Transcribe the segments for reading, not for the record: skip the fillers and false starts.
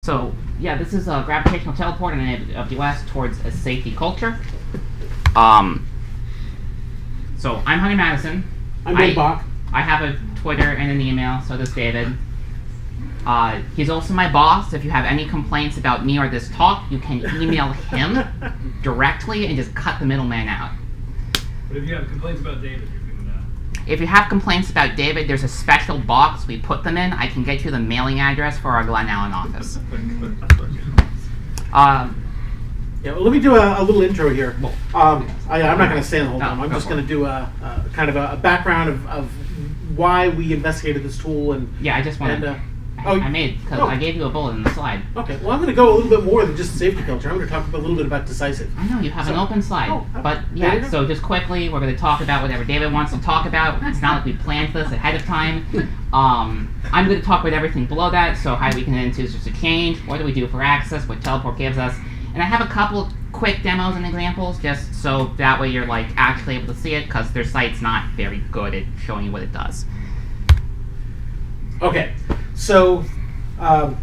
So, yeah, this is a gravitational teleport in AWS towards a safety culture. So I'm Honey Madison. I'm Dave Bach. I have a Twitter and an email, so does David. He's also my boss. If you have any complaints about me or this talk, you can email him directly and just cut the middleman out. But if you have complaints about David, you can... If you have complaints about David, there's a special box we put them in. I can get you the mailing address for our Glen Allen office. Yeah, well, let me do a little intro here. I'm not going to stay the whole time. I'm just going to do a kind of a background of why we investigated this tool and yeah, I just want to. I gave you a bullet in the slide. Okay, well, I'm going to go a little bit more than just safety culture. I'm going to talk a little bit about decisive. I know you have an open slide, but yeah. So just quickly, we're going to talk about whatever David wants to talk about. It's not like we planned this ahead of time. I'm going to talk about everything below that. So how we can use users to change. What do we do for access? What teleport gives us? And I have a couple quick demos and examples, just so that way you're like actually able to see it, because their site's not very good at showing you what it does. Okay, so I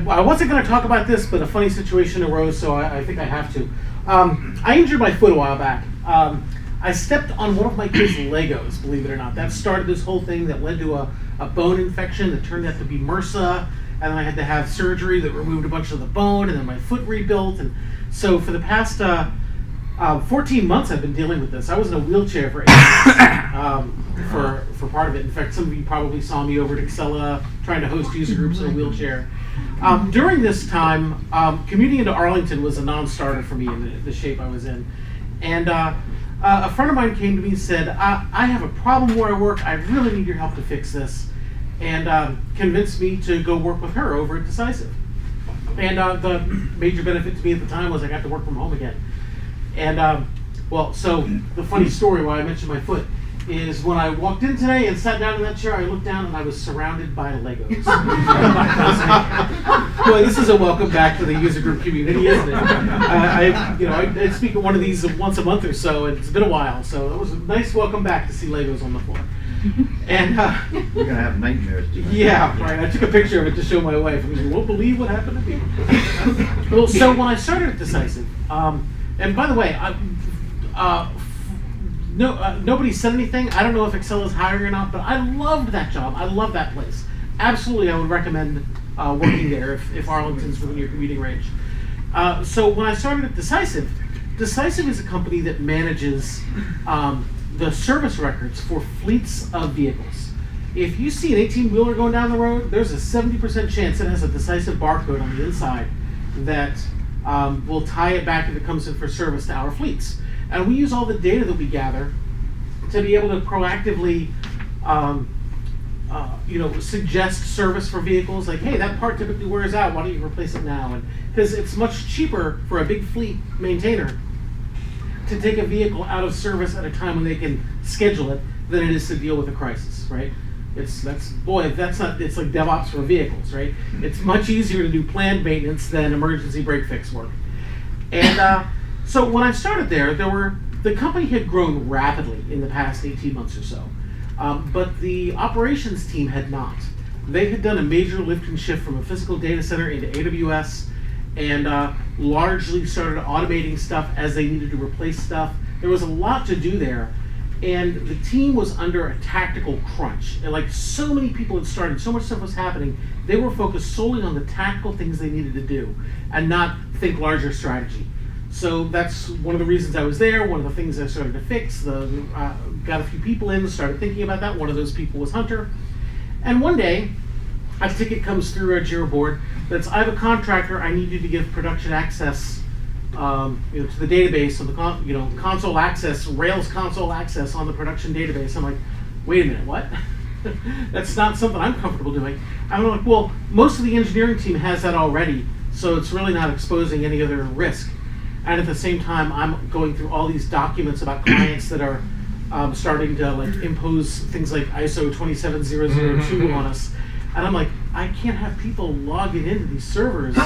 wasn't going to talk about this, but a funny situation arose, so I think I have to. I injured my foot a while back. I stepped on one of my kids' Legos, believe it or not. That started this whole thing that led to a bone infection that turned out to be MRSA, and then I had to have surgery that removed a bunch of the bone, and then my foot rebuilt. And so for the past 14 months, I've been dealing with this. I was in a wheelchair for 8 months for part of it. In fact, some of you probably saw me over at Excella trying to host user groups in a wheelchair. During this time, commuting into Arlington was a non-starter for me in the shape I was in. And a friend of mine came to me and said, I have a problem where I work. I really need your help to fix this. And convinced me to go work with her over at Decisive. And the major benefit to me at the time was I got to work from home again. And so the funny story why I mentioned my foot is when I walked in today and sat down in that chair, I looked down and I was surrounded by Legos. Boy, this is a welcome back to the user group community, isn't it? I speak at one of these once a month or so, and it's been a while, so it was a nice welcome back to see Legos on the floor. And you're gonna have nightmares tonight. Yeah, right. I took a picture of it to show my wife. I mean, you won't believe what happened to me. Well, so when I started at Decisive, and by the way, nobody said anything. I don't know if Excel is hiring or not, but I loved that job. I love that place. Absolutely, I would recommend working there if Arlington's within your commuting range. So when I started at Decisive is a company that manages the service records for fleets of vehicles. If you see an 18-wheeler going down the road, there's a 70% chance it has a Decisive barcode on the inside that will tie it back if it comes in for service to our fleets. And we use all the data that we gather to be able to proactively suggest service for vehicles, like, hey, that part typically wears out, why don't you replace it now? And because it's much cheaper for a big fleet maintainer to take a vehicle out of service at a time when they can schedule it than it is to deal with a crisis, right? It's like DevOps for vehicles, right? It's much easier to do planned maintenance than emergency break fix work. And so when I started there, the company had grown rapidly in the past 18 months or so, but the operations team had not. They had done a major lift and shift from a physical data center into AWS, and largely started automating stuff as they needed to replace stuff. There was a lot to do there, and the team was under a tactical crunch. And like so many people had started, so much stuff was happening, they were focused solely on the tactical things they needed to do and not think larger strategy. So that's one of the reasons I was there, one of the things I started to fix. Got a few people in, started thinking about that. One of those people was Hunter. And one day, a ticket comes through our Jira board that's, I have a contractor, I need you to give production access to the database, on the console access, Rails console access on the production database. I'm like, wait a minute, what? That's not something I'm comfortable doing. I'm like, well, most of the engineering team has that already, so it's really not exposing any other risk. And at the same time, I'm going through all these documents about clients that are starting to impose things like ISO 27002 on us. And I'm like, I can't have people logging into these servers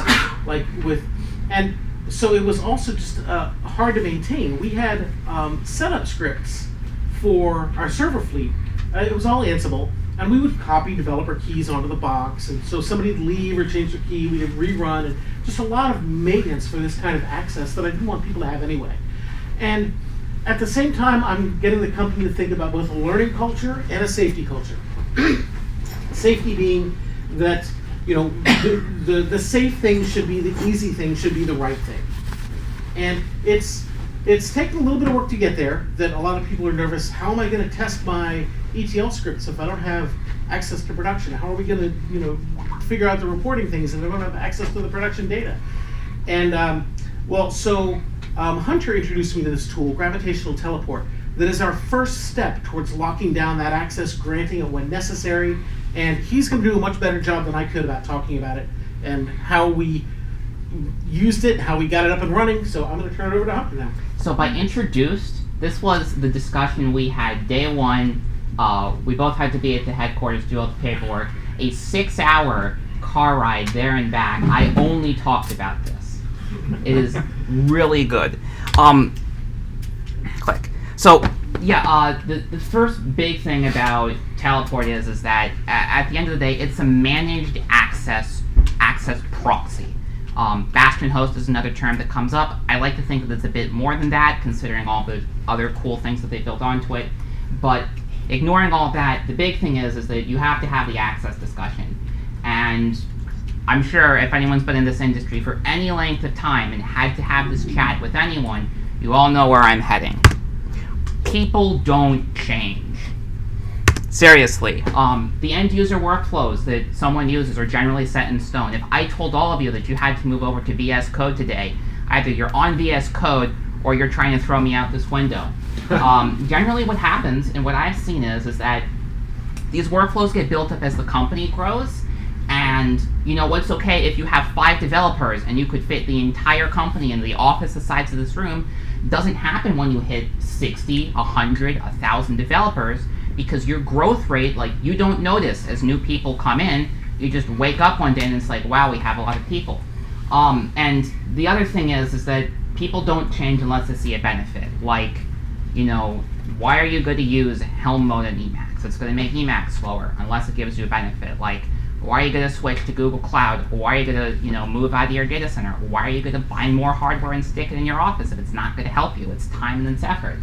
and so it was also just hard to maintain. We had setup scripts for our server fleet. It was all Ansible, And we would copy developer keys onto the box, and so somebody'd leave or change their key, we'd rerun, and just a lot of maintenance for this kind of access that I didn't want people to have anyway. And at the same time, I'm getting the company to think about both a learning culture and a safety culture. Safety being that, the safe thing should be the easy thing, should be the right thing. And it's taken a little bit of work to get there, that a lot of people are nervous. How am I going to test my ETL scripts if I don't have access to production? How are we going to, figure out the reporting things if I don't have access to the production data? And Hunter introduced me to this tool, Gravitational Teleport, that is our first step towards locking down that access, granting it when necessary. And he's going to do a much better job than I could about talking about it and how we used it, how we got it up and running. So I'm going to turn it over to Hunter now. So by introduced, this was the discussion we had day one. We both had to be at the headquarters, do all the paperwork. A 6-hour car ride there and back. I only talked about this. It is really good. Click. So yeah, the first big thing about Teleport is that at the end of the day, it's a managed access proxy. Bastion host is another term that comes up. I like to think that it's a bit more than that, considering all the other cool things that they built onto it. But ignoring all of that, the big thing is that you have to have the access discussion. And I'm sure if anyone's been in this industry for any length of time and had to have this chat with anyone, you all know where I'm heading. People don't change. Seriously, the end user workflows that someone uses are generally set in stone. If I told all of you that you had to move over to VS Code today, either you're on VS Code or you're trying to throw me out this window. Generally what happens, and what I've seen is that these workflows get built up as the company grows, and what's okay if you have 5 developers and you could fit the entire company in the office the size of this room, doesn't happen when you hit 60, 100, 1,000 developers, because your growth rate, you don't notice as new people come in. You just wake up one day and it's like, wow, we have a lot of people. And the other thing is that people don't change unless they see a benefit. Why are you going to use Helm mode in Emacs? It's going to make Emacs slower unless it gives you a benefit. Why are you going to switch to Google Cloud? Why are you going to, move out of your data center? Why are you going to buy more hardware and stick it in your office if it's not going to help you? It's time and it's effort.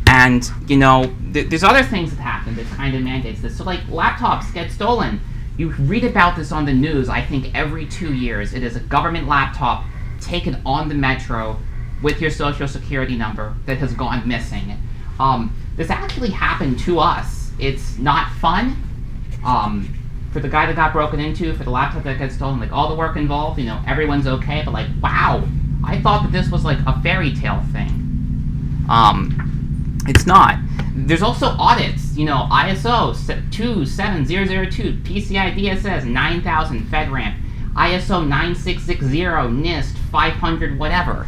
And, there's other things that happen that kind of mandates this. So, laptops get stolen. You read about this on the news, I think, every 2 years. It is a government laptop taken on the metro with your social security number that has gone missing. This actually happened to us. It's not fun. For the guy that got broken into, for the laptop that got stolen, all the work involved, everyone's okay, but wow, I thought that this was a fairy tale thing. It's not. There's also audits, ISO 27002, PCI DSS 9000, FedRAMP, ISO 9660, NIST 500, whatever.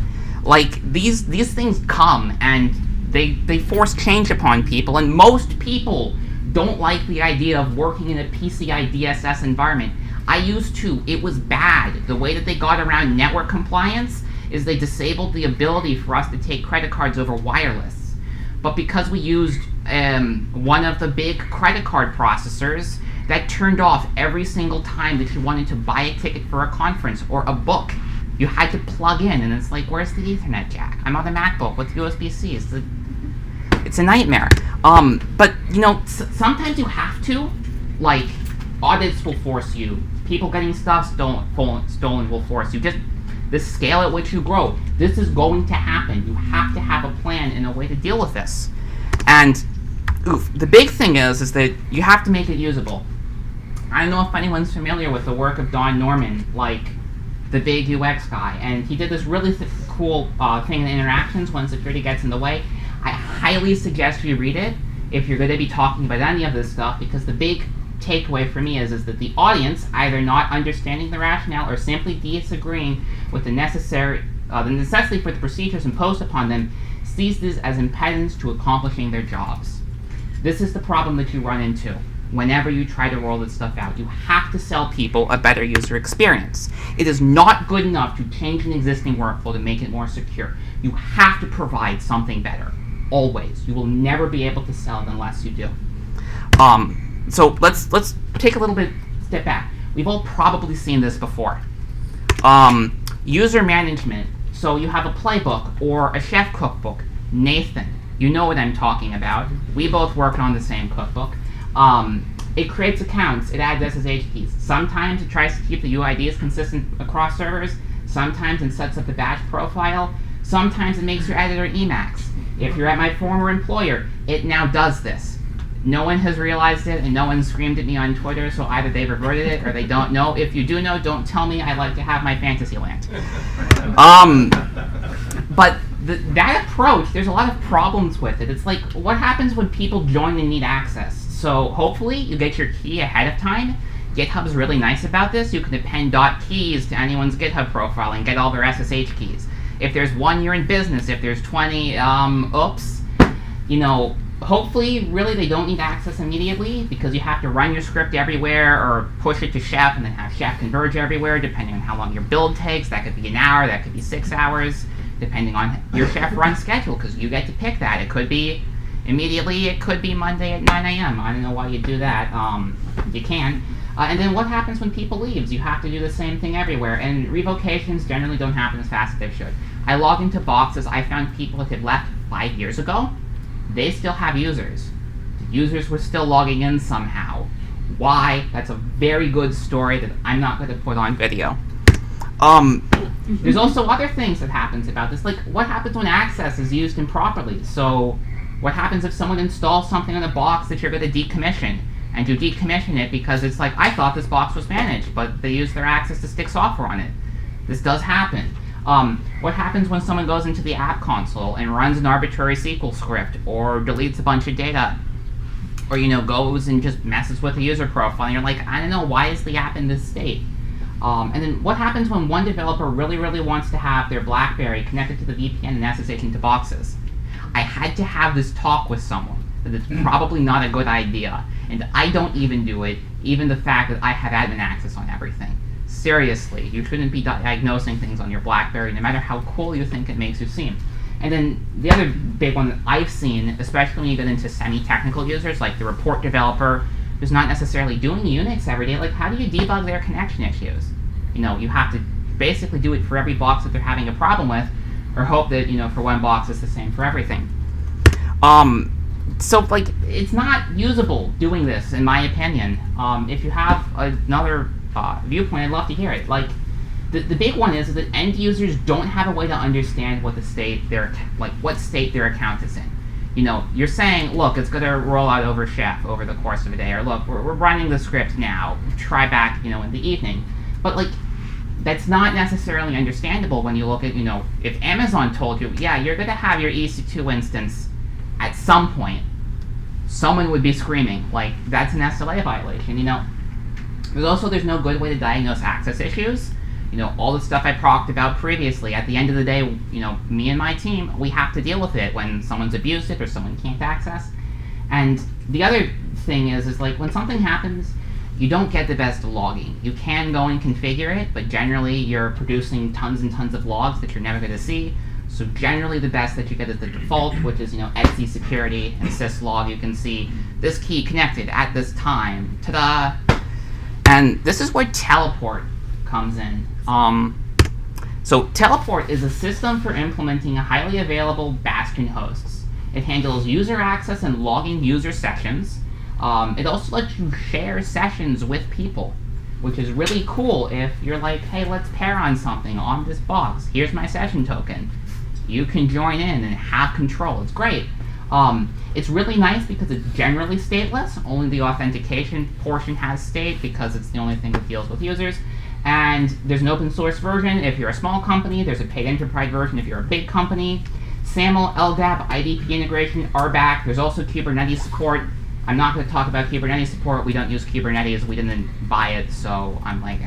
These things come and they force change upon people, and most people don't like the idea of working in a PCI DSS environment. I used to. It was bad. The way that they got around network compliance is they disabled the ability for us to take credit cards over wireless. But because we used one of the big credit card processors, that turned off every single time that you wanted to buy a ticket for a conference or a book. You had to plug in, and it's where's the Ethernet jack? I'm on a MacBook with USB-C. It's a nightmare. But, sometimes you have to. Audits will force you. People getting stuff stolen will force you. Just the scale at which you grow. This is going to happen. You have to have a plan and a way to deal with this. And the big thing is that you have to make it usable. I don't know if anyone's familiar with the work of Don Norman, the big UX guy, and he did this really cool thing in interactions when security gets in the way. I highly suggest you read it if you're going to be talking about any of this stuff, because the big takeaway for me is that the audience, either not understanding the rationale or simply disagreeing with the necessity for the procedures imposed upon them, sees this as impediments to accomplishing their jobs. This is the problem that you run into whenever you try to roll this stuff out. You have to sell people a better user experience. It is not good enough to change an existing workflow to make it more secure. You have to provide something better, always. You will never be able to sell it unless you do. So let's take a little bit step back. We've all probably seen this before. User management. So you have a playbook or a chef cookbook. Nathan, you know what I'm talking about. We both work on the same cookbook. It creates accounts. It adds SSH keys. Sometimes it tries to keep the UIDs consistent across servers. Sometimes it sets up the batch profile. Sometimes it makes your editor Emacs. If you're at my former employer, it now does this. No one has realized it, and no one screamed at me on Twitter, so either they reverted it or they don't know. If you do know, don't tell me. I like to have my fantasy land. But that approach, there's a lot of problems with it. It's like, what happens when people join and need access? So hopefully you get your key ahead of time. GitHub's really nice about this. You can append .keys to anyone's GitHub profile and get all their SSH keys. If there's 1 year in business, if there's 20, hopefully, really, they don't need access immediately because you have to run your script everywhere or push it to Chef and then have Chef converge everywhere depending on how long your build takes. That could be an hour, that could be 6 hours, depending on your Chef run schedule because you get to pick that. It could be immediately, it could be Monday at 9 a.m. I don't know why you do that. You can. And then what happens when people leaves? You have to do the same thing everywhere, and revocations generally don't happen as fast as they should. I log into boxes. I found people that had left 5 years ago. They still have users. The users were still logging in somehow. Why? That's a very good story that I'm not going to put on video. There's also other things that happens about this, like what happens when access is used improperly. So what happens if someone installs something on a box that you're going to decommission, and you decommission it because it's like, I thought this box was managed, but they use their access to stick software on it. This does happen. What happens when someone goes into the app console and runs an arbitrary SQL script, or deletes a bunch of data, or goes and just messes with the user profile, and you're like, I don't know, why is the app in this state? And then what happens when one developer really, really wants to have their BlackBerry connected to the VPN and SSH into boxes? I had to have this talk with someone that it's probably not a good idea, and I don't even do it, even the fact that I have admin access on everything. Seriously, you shouldn't be diagnosing things on your BlackBerry, no matter how cool you think it makes you seem. And then the other big one that I've seen, especially when you get into semi-technical users, like the report developer, who's not necessarily doing Unix every day, like how do you debug their connection issues? You have to basically do it for every box that they're having a problem with, or hope that, for one box it's the same for everything. So, it's not usable doing this, in my opinion. If you have another viewpoint, I'd love to hear it. The big one is that end users don't have a way to understand what state their account is in. You're saying, look, it's going to roll out over Chef over the course of a day, or look, we're running the script now, try back, in the evening. But that's not necessarily understandable when you look at, if Amazon told you, yeah, you're going to have your EC2 instance at some point, someone would be screaming, that's an SLA violation, There's no good way to diagnose access issues. All the stuff I talked about previously, at the end of the day, me and my team, we have to deal with it when someone's abused it or someone can't access. And the other thing is when something happens, you don't get the best logging. You can go and configure it, but generally you're producing tons and tons of logs that you're never going to see. So generally the best that you get is the default, which is, etc security and syslog. You can see this key connected at this time. Ta-da! And this is where teleport comes in. So teleport is a system for implementing highly available Bastion hosts. It handles user access and logging user sessions. It also lets you share sessions with people, which is really cool if you're like, hey, let's pair on something on this box. Here's my session token. You can join in and have control. It's great. It's really nice because it's generally stateless. Only the authentication portion has state because it's the only thing that deals with users. And there's an open source version if you're a small company. There's a paid enterprise version if you're a big company. SAML, LDAP, IDP integration are back. There's also Kubernetes support. I'm not going to talk about Kubernetes support. We don't use Kubernetes. We didn't buy it, so I'm like,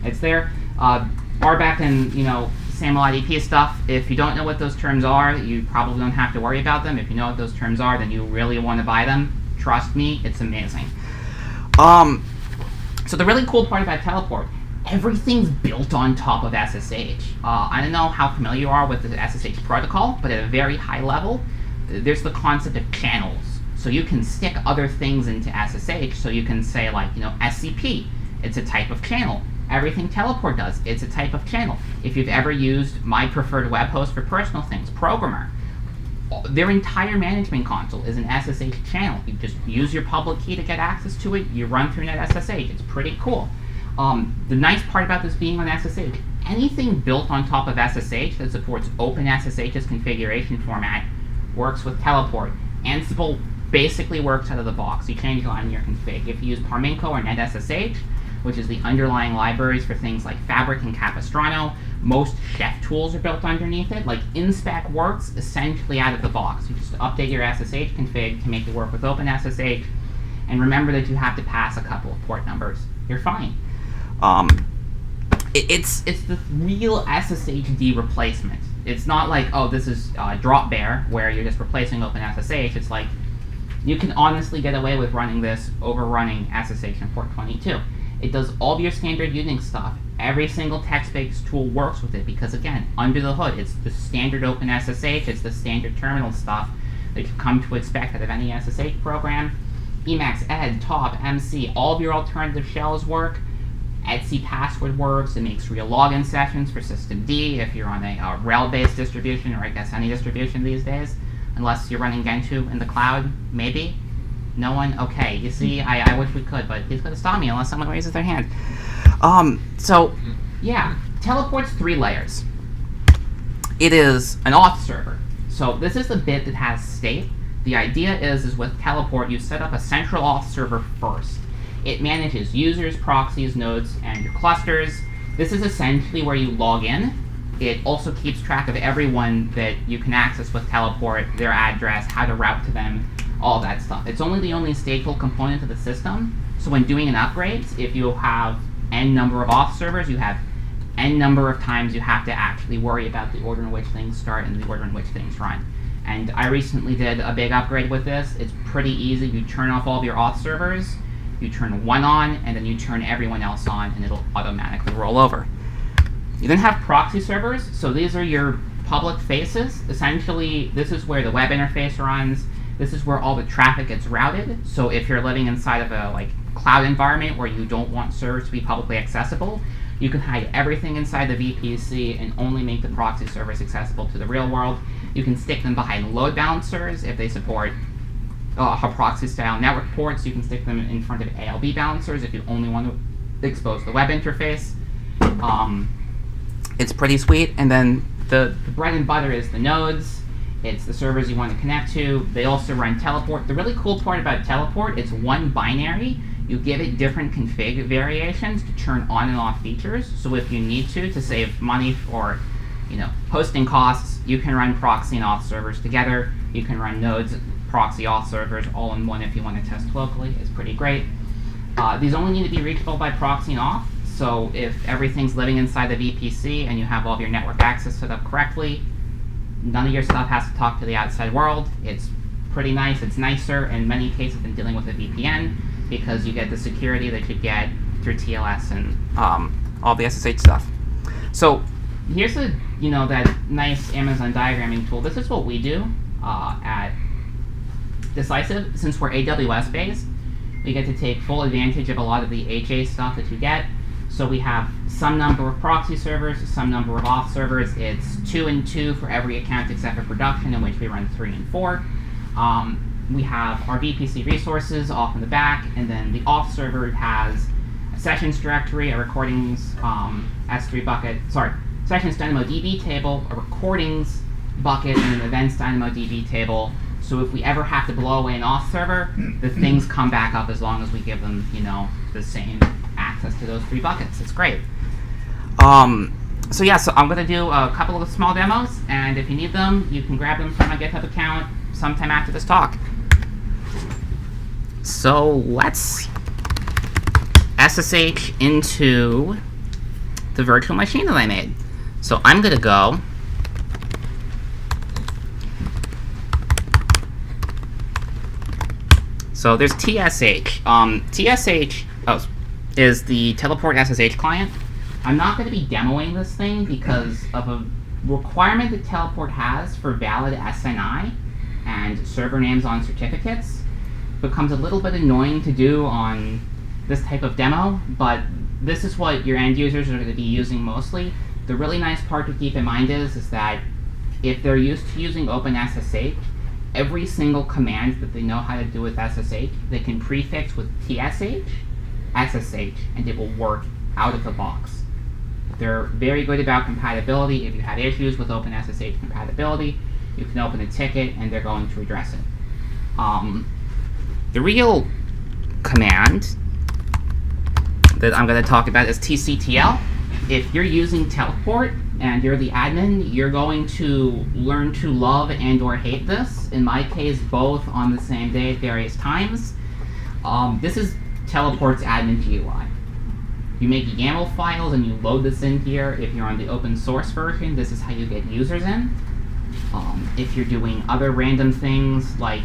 it's there. RBAC and, SAML IDP stuff. If you don't know what those terms are, you probably don't have to worry about them. If you know what those terms are, then you really want to buy them. Trust me, it's amazing. So the really cool part about Teleport, everything's built on top of SSH. I don't know how familiar you are with the SSH protocol, but at a very high level, there's the concept of channels. So you can stick other things into SSH. So you can say like, SCP, it's a type of channel. Everything Teleport does, it's a type of channel. If you've ever used my preferred web host for personal things, Programmer, their entire management console is an SSH channel. You just use your public key to get access to it. You run through NetSSH. It's pretty cool. The nice part about this being on SSH, anything built on top of SSH that supports OpenSSH's configuration format works with Teleport. Ansible basically works out of the box. You change the line in your config. If you use Parminko or NetSSH, which is the underlying libraries for things like Fabric and Capistrano, most chef tools are built underneath it. Like Inspec works essentially out of the box. You just update your SSH config to make it work with OpenSSH, and remember that you have to pass a couple of port numbers. You're fine. It's the real SSHD replacement. It's not like, oh, this is Dropbear, where you're just replacing OpenSSH. It's like, you can honestly get away with running this over running SSH in port 22. It does all of your standard using stuff. Every single text-based tool works with it because, again, under the hood, it's the standard OpenSSH, it's the standard terminal stuff that you've come to expect out of any SSH program. Emacs, Ed, Top, MC, all of your alternative shells work. Etsy password works. It makes real login sessions for systemd if you're on a RHEL-based distribution, or I guess any distribution these days, unless you're running Gentoo in the cloud, maybe. No one? Okay, you see, I wish we could, but he's going to stop me unless someone raises their hand. So, yeah, Teleport's 3 layers. It is an auth server. So this is the bit that has state. The idea is with Teleport, you set up a central auth server first. It manages users, proxies, nodes, and your clusters. This is essentially where you log in. It also keeps track of everyone that you can access with Teleport, their address, how to route to them, all that stuff. It's only the only stateful component of the system. So when doing an upgrade, if you have n number of auth servers, you have n number of times you have to actually worry about the order in which things start and the order in which things run. And I recently did a big upgrade with this. It's pretty easy. You turn off all of your auth servers, you turn one on, and then you turn everyone else on, and it'll automatically roll over. You then have proxy servers. So these are your public faces. Essentially, this is where the web interface runs. This is where all the traffic gets routed. So if you're living inside of a cloud environment where you don't want servers to be publicly accessible, you can hide everything inside the VPC and only make the proxy servers accessible to the real world. You can stick them behind load balancers if they support proxy-style network ports. You can stick them in front of ALB balancers if you only want to expose the web interface. It's pretty sweet. And then the bread and butter is the nodes. It's the servers you want to connect to. They also run Teleport. The really cool part about Teleport, it's one binary. You give it different config variations to turn on and off features. So if you need to save money for hosting costs, you can run proxy and auth servers together. You can run nodes, proxy, auth servers all in one if you want to test locally. It's pretty great. These only need to be reachable by proxy and auth. So if everything's living inside the VPC and you have all of your network access set up correctly, none of your stuff has to talk to the outside world. It's pretty nice. It's nicer in many cases than dealing with a VPN because you get the security that you get through TLS and all the SSH stuff. So here's that nice Amazon diagramming tool. This is what we do at Decisive. Since we're AWS based, we get to take full advantage of a lot of the HA stuff that you get. So we have some number of proxy servers, some number of auth servers. It's 2 and 2 for every account except for production, in which we run 3 and 4. We have our VPC resources off in the back, and then the auth server has a sessions directory, a recordings S3 bucket, sessions DynamoDB table, a recordings bucket, and an events DynamoDB table. So if we ever have to blow away an auth server, the things come back up as long as we give them, the same access to those 3 buckets. It's great. So I'm going to do a couple of small demos, and if you need them, you can grab them from my GitHub account sometime after this talk. So let's SSH into the virtual machine that I made. So I'm going to go So there's TSH. TSH is the Teleport SSH client. I'm not going to be demoing this thing because of a requirement that Teleport has for valid SNI and server names on certificates. becomes a little bit annoying to do on this type of demo, but this is what your end users are going to be using mostly. The really nice part to keep in mind is that if they're used to using OpenSSH, every single command that they know how to do with SSH, they can prefix with TSH, SSH, and it will work out of the box. They're very good about compatibility. If you have issues with OpenSSH compatibility, you can open a ticket and they're going to address it. The real command that I'm going to talk about is tctl. If you're using teleport and you're the admin, you're going to learn to love and or hate this. In my case, both on the same day at various times. This is teleport's admin GUI. You make YAML files and you load this in here. If you're on the open source version, this is how you get users in. If you're doing other random things like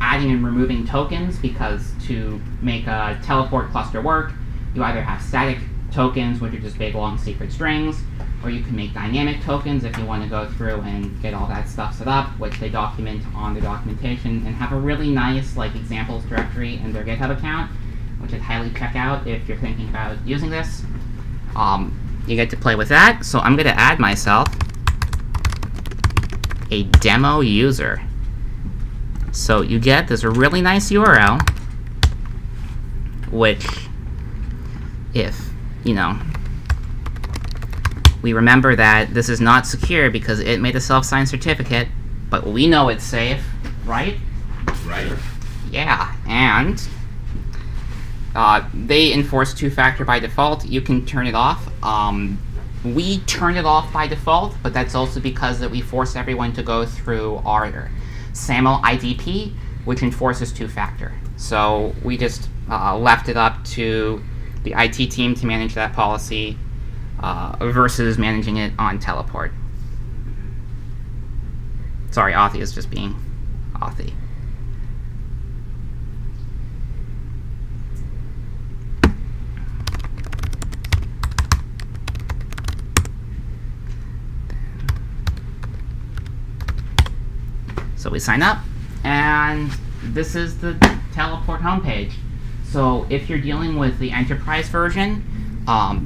adding and removing tokens, because to make a teleport cluster work, you either have static tokens, which are just big long secret strings, or you can make dynamic tokens if you want to go through and get all that stuff set up, which they document on the documentation, and have a really nice examples directory in their GitHub account, which I'd highly check out if you're thinking about using this. You get to play with that, so I'm going to add myself a demo user. So you get this really nice URL, which, if, we remember that this is not secure because it made a self-signed certificate, but we know it's safe, right? Right. Yeah, and they enforce two-factor by default. You can turn it off. We turn it off by default, but that's also because that we force everyone to go through our SAML IDP, which enforces two-factor. So we just left it up to the IT team to manage that policy versus managing it on Teleport. Sorry, Authy is just being Authy. So we sign up, and this is the Teleport homepage. So if you're dealing with the enterprise version,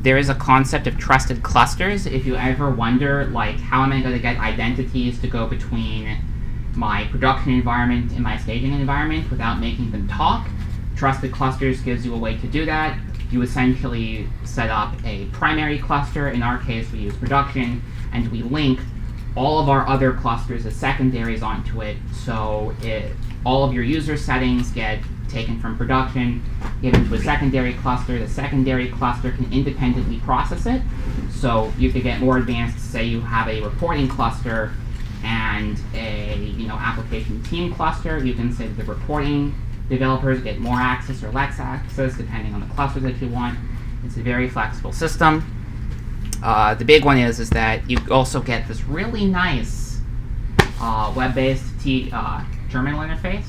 there is a concept of trusted clusters. If you ever wonder, how am I going to get identities to go between my production environment and my staging environment without making them talk, trusted clusters gives you a way to do that. You essentially set up a primary cluster. In our case, we use production, and we link all of our other clusters as secondaries onto it, so all of your user settings get taken from production, given to a secondary cluster. The secondary cluster can independently process it, so you could get more advanced. Say you have a reporting cluster and a application team cluster. You can say that the reporting developers get more access or less access depending on the cluster that you want. It's a very flexible system. The big one is that you also get this really nice web-based terminal interface.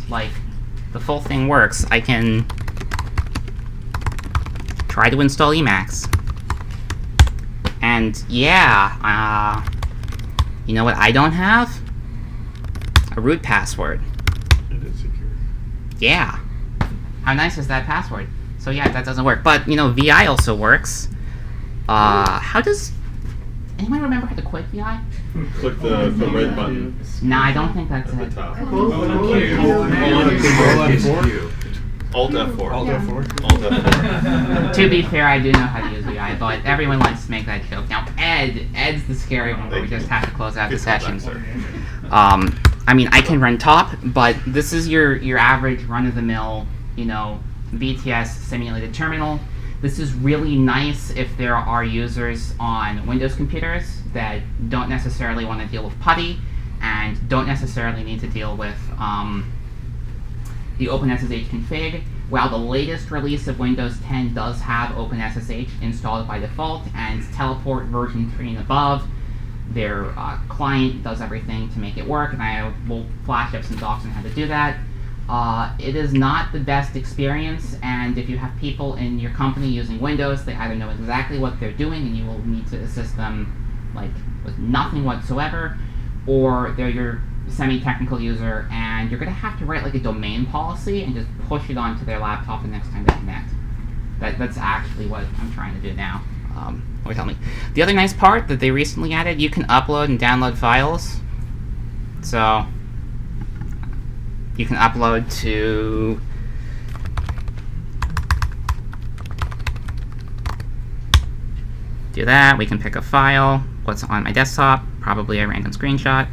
The full thing works. I can try to install Emacs. And yeah, you know what I don't have? A root password. And it's secure. Yeah. How nice is that password? So yeah, that doesn't work. But, VI also works. How does anyone remember how to quit VI? Click the red button Nah, I don't think that's at the it. top. Alt F4. Alt F4. Alt F4. To be fair, I do know how to use VI, but everyone likes to make that joke. Now, Ed's the scary one where we just have to close out the session. I can run top, but this is your average run-of-the-mill, VTS simulated terminal. This is really nice if there are users on Windows computers that don't necessarily want to deal with PuTTY and don't necessarily need to deal with the OpenSSH config. While the latest release of Windows 10 does have OpenSSH installed by default and Teleport version 3 and above, their client does everything to make it work, and I will flash up some docs on how to do that. It is not the best experience, and if you have people in your company using Windows, they either know exactly what they're doing and you will need to assist them with nothing whatsoever, or they're your semi-technical user, and you're going to have to write like a domain policy and just push it onto their laptop the next time they connect. That's actually what I'm trying to do now. Wait, tell me. The other nice part that they recently added, you can upload and download files. So you can upload to do that. We can pick a file. What's on my desktop? Probably a random screenshot.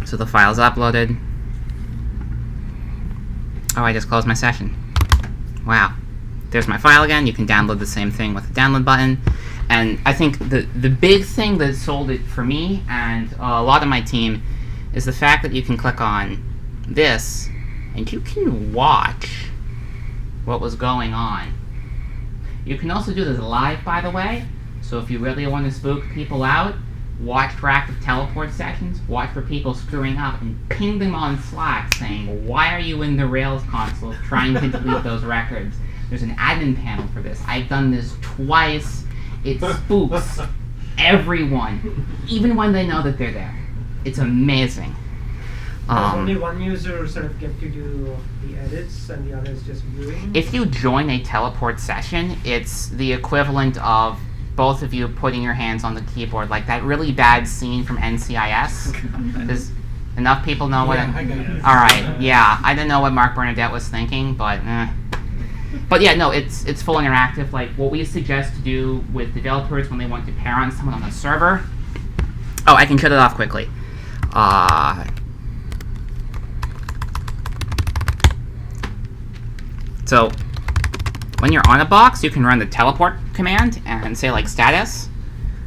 So the file's uploaded. Oh, I just closed my session. Wow. There's my file again. You can download the same thing with the download button. And I think the big thing that sold it for me and a lot of my team is the fact that you can click on this and you can watch what was going on. You can also do this live, by the way. So if you really want to spook people out, watch for active teleport sessions, watch for people screwing up, and ping them on Slack saying, why are you in the Rails console trying to delete those records? There's an admin panel for this. I've done this twice. It spooks everyone, even when they know that they're there. It's amazing. Does only one user sort of get to do the edits and the other is just viewing? If you join a teleport session, it's the equivalent of both of you putting your hands on the keyboard, like that really bad scene from NCIS. Does enough people know what? I got it. All right, yeah. I didn't know what Mark Bernadette was thinking, but yeah, no, it's full interactive. Like what we suggest to do with developers when they want to pair on someone on a server. Oh, I can shut it off quickly. So when you're on a box, you can run the teleport command and say like status.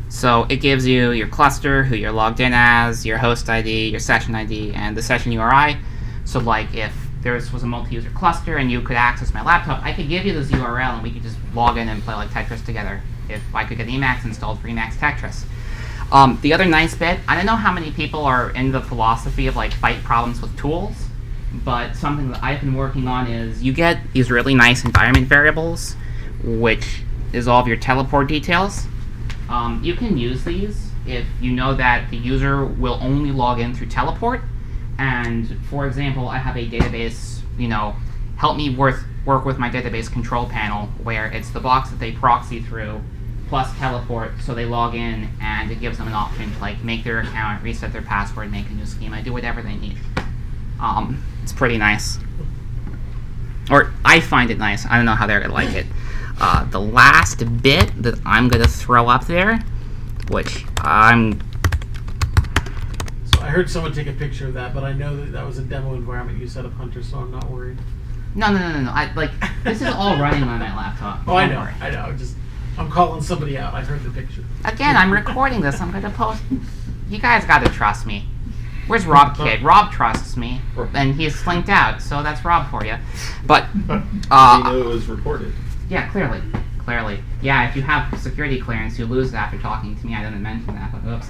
So it gives you your cluster, who you're logged in as, your host ID, your session ID, and the session URI. So like if there was a multi-user cluster and you could access my laptop, I could give you this URL and we could just log in and play like Tetris together. If I could get Emacs installed for Emacs Tetris. The other nice bit, I don't know how many people are in the philosophy of like fight problems with tools, but something that I've been working on is you get these really nice environment variables, which is all of your teleport details. You can use these if you know that the user will only log in through teleport. And for example, I have a database, help me work with my database control panel where it's the box that they proxy through plus teleport, so they log in and it gives them an option to like make their account, reset their password, make a new schema, do whatever they need. It's pretty nice. Or I find it nice. I don't know how they're gonna like it. The last bit that I'm gonna throw up there, which I'm... So I heard someone take a picture of that, but I know that was a demo environment you set up, Hunter, so I'm not worried. No. This is all running on my laptop. Oh, I Don't know. worry. I know. I'm calling somebody out. I heard the picture. Again, I'm recording this. I'm gonna post. You guys gotta trust me. Where's Rob Kid? Rob trusts me, and he's slinked out, so that's Rob for you. But You know it was recorded. yeah, clearly. Yeah, if you have security clearance, you lose it after talking to me. I didn't mention that, but oops.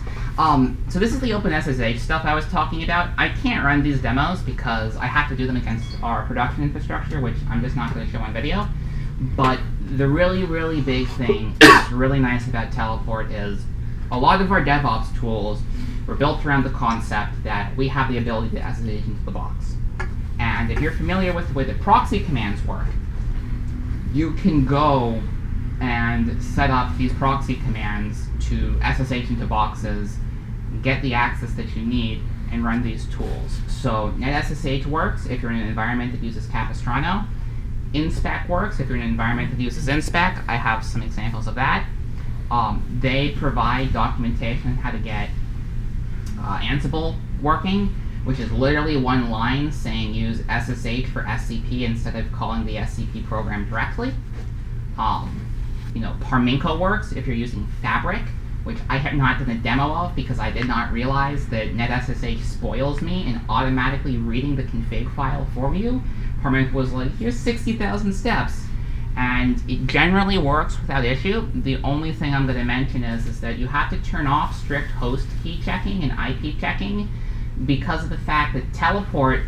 So this is the OpenSSH stuff I was talking about. I can't run these demos because I have to do them against our production infrastructure, which I'm just not going to show on video. But the really, really big thing that's really nice about Teleport is a lot of our DevOps tools were built around the concept that we have the ability to SSH into the box. And if you're familiar with the way that proxy commands work, you can go and set up these proxy commands to SSH into boxes, get the access that you need, and run these tools. So NetSSH works if you're in an environment that uses Capistrano. Inspec works if you're in an environment that uses Inspec. I have some examples of that. They provide documentation on how to get Ansible working, which is literally one line saying use SSH for SCP instead of calling the SCP program directly. Parminko works if you're using Fabric, which I have not done a demo of because I did not realize that NetSSH spoils me in automatically reading the config file for you. Parminko was like, here's 60,000 steps. And it generally works without issue. The only thing I'm going to mention is that you have to turn off strict host key checking and IP checking because of the fact that Teleport,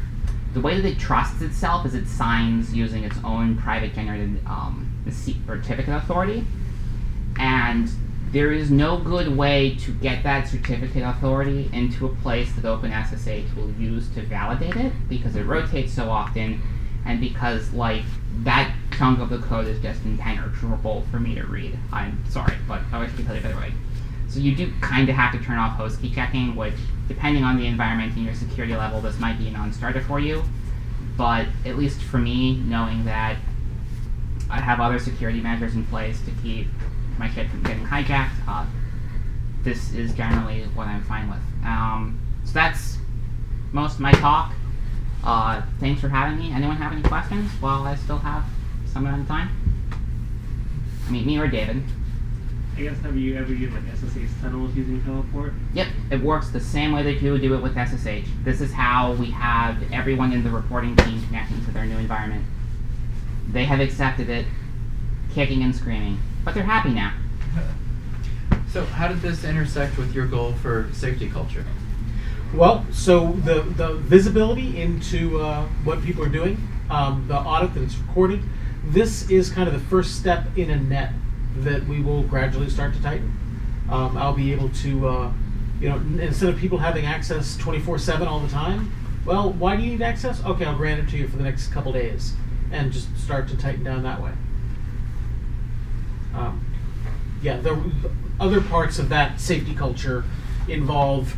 the way that it trusts itself is it signs using its own private generated certificate authority. And There is no good way to get that certificate authority into a place that OpenSSH will use to validate it, because it rotates so often, and because like that chunk of the code is just impenetrable for me to read. I'm sorry, but I wish I could tell you the other way. So you do kind of have to turn off host key checking, which, depending on the environment and your security level, this might be a non-starter for you. But at least for me, knowing that I have other security measures in place to keep my shit from getting hijacked, this is generally what I'm fine with. So that's most of my talk. Thanks for having me. Anyone have any questions while I still have some amount of time? I mean, me or David. I guess, have you ever used like SSH tunnels using teleport? Yep, it works the same way that you would do it with SSH. This is how we have everyone in the reporting team connecting to their new environment. They have accepted it, kicking and screaming, but they're happy now. So how did this intersect with your goal for safety culture? Well, so the visibility into what people are doing, the audit that it's recorded, this is kind of the first step in a net that we will gradually start to tighten. I'll be able to, instead of people having access 24/7 all the time, well, why do you need access? Okay, I'll grant it to you for the next couple days, and just start to tighten down that way. The other parts of that safety culture involve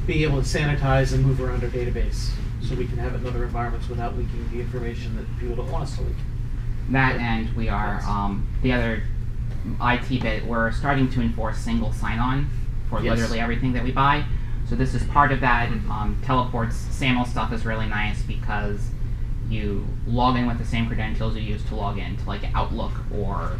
being able to sanitize and move around our database so we can have it in other environments without leaking the information that people don't want us to leak. That, and we are, the other IT bit, we're starting to enforce single sign-on for Yes. literally everything that we buy. So this is part of that. Teleport's SAML stuff is really nice because you log in with the same credentials you use to log in to like Outlook or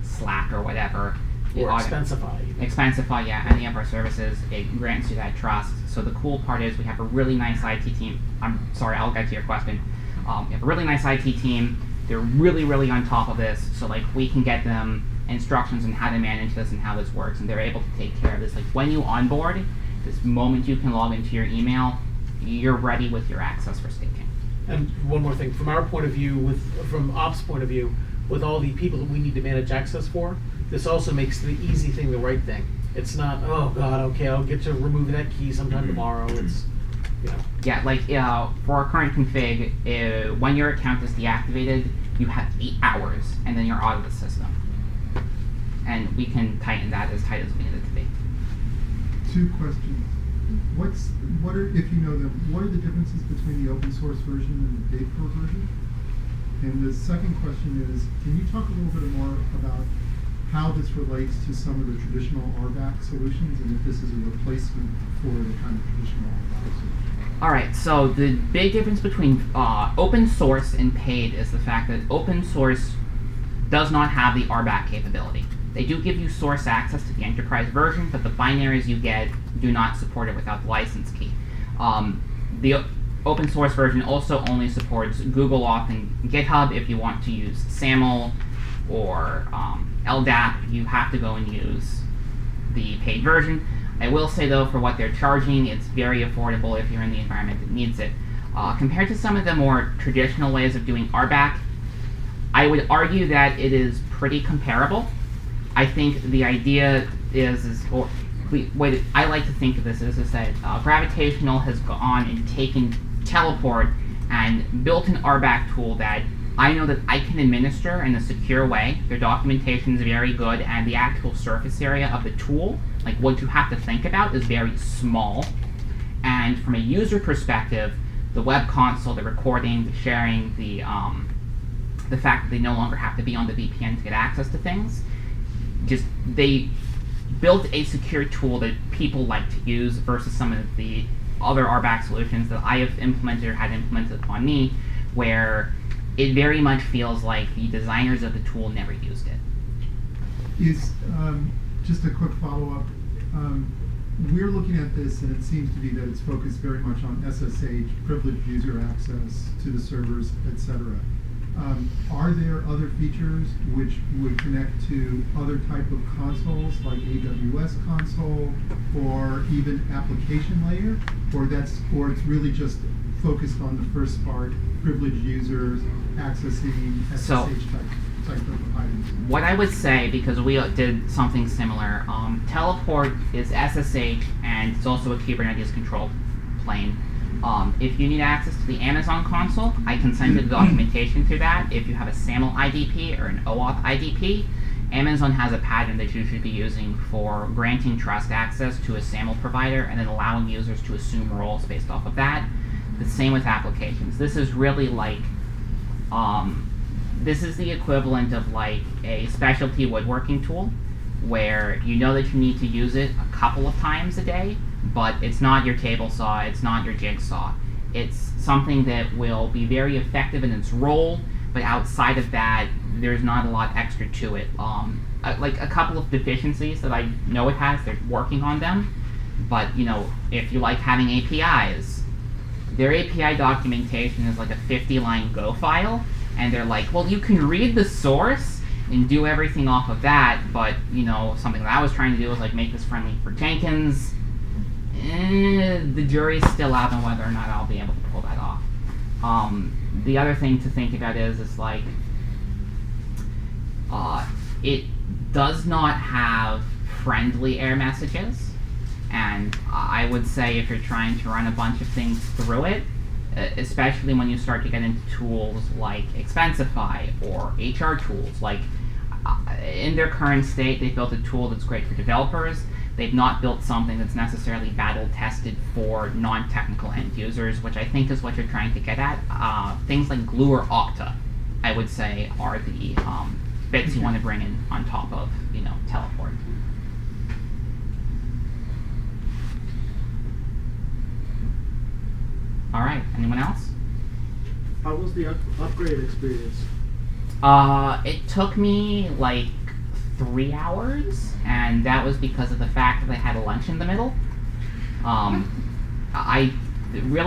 Slack or whatever. Or Expensify. Expensify, yeah, any of our services, it grants you that trust. So the cool part is we have a really nice IT team. I'm sorry, I'll get to your question. We have a really nice IT team. They're really, really on top of this. So like we can get them instructions on how to manage this and how this works, and they're able to take care of this. Like when you onboard, this moment you can log into your email, you're ready with your access for staking. And one more thing, from our point of view, from Ops' point of view, with all the people that we need to manage access for, this also makes the easy thing the right thing. It's not, oh god, okay, I'll get to remove that key sometime tomorrow. It's, Yeah, like for our current config, when your account is deactivated, you have 8 hours, and then you're out of the system. And we can tighten that as tight as we need it to be. 2 questions. If you know them, what are the differences between the open source version and the paid for version? And the second question is, can you talk a little bit more about how this relates to some of the traditional RBAC solutions, and if this is a replacement for the kind of traditional RBAC solution? Alright, so the big difference between open source and paid is the fact that open source does not have the RBAC capability. They do give you source access to the enterprise version, but the binaries you get do not support it without the license key. The open source version also only supports Google Auth and GitHub. If you want to use SAML or LDAP, you have to go and use the paid version. I will say though, for what they're charging, it's very affordable if you're in the environment that needs it. Compared to some of the more traditional ways of doing RBAC, I would argue that it is pretty comparable. I think the idea or the way that I like to think of this is that Gravitational has gone and taken Teleport and built an RBAC tool that I know that I can administer in a secure way. Their documentation is very good, and the actual surface area of the tool, like what you have to think about, is very small. And from a user perspective, the web console, the recording, the sharing, the fact that they no longer have to be on the VPN to get access to things, they built a secure tool that people like to use versus some of the other RBAC solutions that I have implemented or had implemented upon me, where it very much feels like the designers of the tool never used it. Just a quick follow-up. We're looking at this, and it seems to be that it's focused very much on SSH, privileged user access to the servers, etc. Are there other features which would connect to other type of consoles, like AWS console, or even application layer, or it's really just focused on the first part, privileged users accessing SSH type? type of items? What I would say, because we did something similar, Teleport is SSH and it's also a Kubernetes control plane. If you need access to the Amazon console, I can send you the documentation through that. If you have a SAML IDP or an OAuth IDP, Amazon has a pattern that you should be using for granting trust access to a SAML provider and then allowing users to assume roles based off of that. The same with applications. This is really like, this is the equivalent of like a specialty woodworking tool where you know that you need to use it a couple of times a day, but it's not your table saw, it's not your jigsaw. It's something that will be very effective in its role, but outside of that, there's not a lot extra to it. Like a couple of deficiencies that I know it has, they're working on them, but you know, if you like having APIs, their API documentation is like a 50-line Go file, and they're like, well, you can read the source and do everything off of that, but you know, something that I was trying to do was like make this friendly for Jenkins. The jury's still out on whether or not I'll be able to pull that off. The other thing to think about is like, it does not have friendly error messages, and I would say if you're trying to run a bunch of things through it, especially when you start to get into tools like Expensify or HR tools, like in their current state, they built a tool that's great for developers. They've not built something that's necessarily battle tested for non-technical end users, which I think is what you're trying to get at. Things like Glue or Okta, I would say, are the bits you want to bring in on top of, you know, Teleport. All right, anyone else? How was the upgrade experience? It took me like 3 hours, and that was because of the fact that I had a lunch in the middle.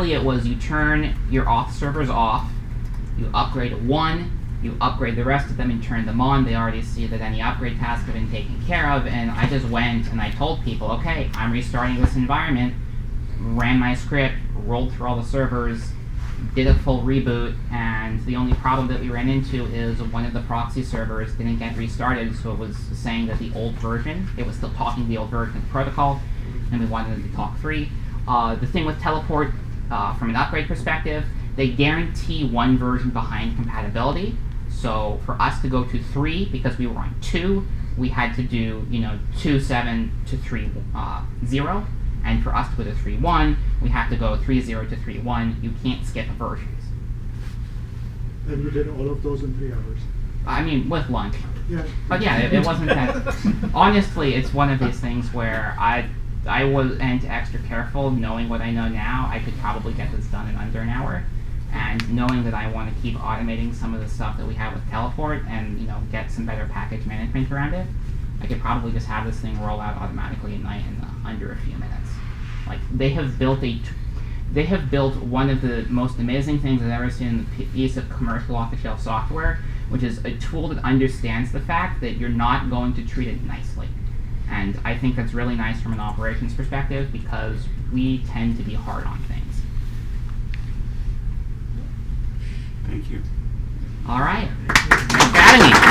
It was you turn your auth servers off, you upgrade one, you upgrade the rest of them and turn them on. They already see that any upgrade tasks have been taken care of, and I just went and I told people, okay, I'm restarting this environment, ran my script, rolled through all the servers, did a full reboot, and the only problem that we ran into is one of the proxy servers didn't get restarted, so it was saying that the old version, it was still talking the old version of the protocol, and we wanted it to talk 3. The thing with Teleport, from an upgrade perspective, they guarantee one version behind compatibility, so for us to go to 3, because we were on 2, we had to do, 2.7 to 3.0, and for us to go to 3.1, we have to go 3.0 to 3.1. You can't skip versions. And you did all of those in 3 hours? I mean, with lunch. Yeah. But yeah, it wasn't that. Honestly, it's one of these things where I wasn't extra careful. Knowing what I know now, I could probably get this done in under an hour. And knowing that I want to keep automating some of the stuff that we have with Teleport and get some better package management around it, I could probably just have this thing roll out automatically at night in under a few minutes. Like, they have built one of the most amazing things I've ever seen in the piece of commercial off-the-shelf software, which is a tool that understands the fact that you're not going to treat it nicely. And I think that's really nice from an operations perspective because we tend to be hard on things. Thank you. All right. Thanks for having me.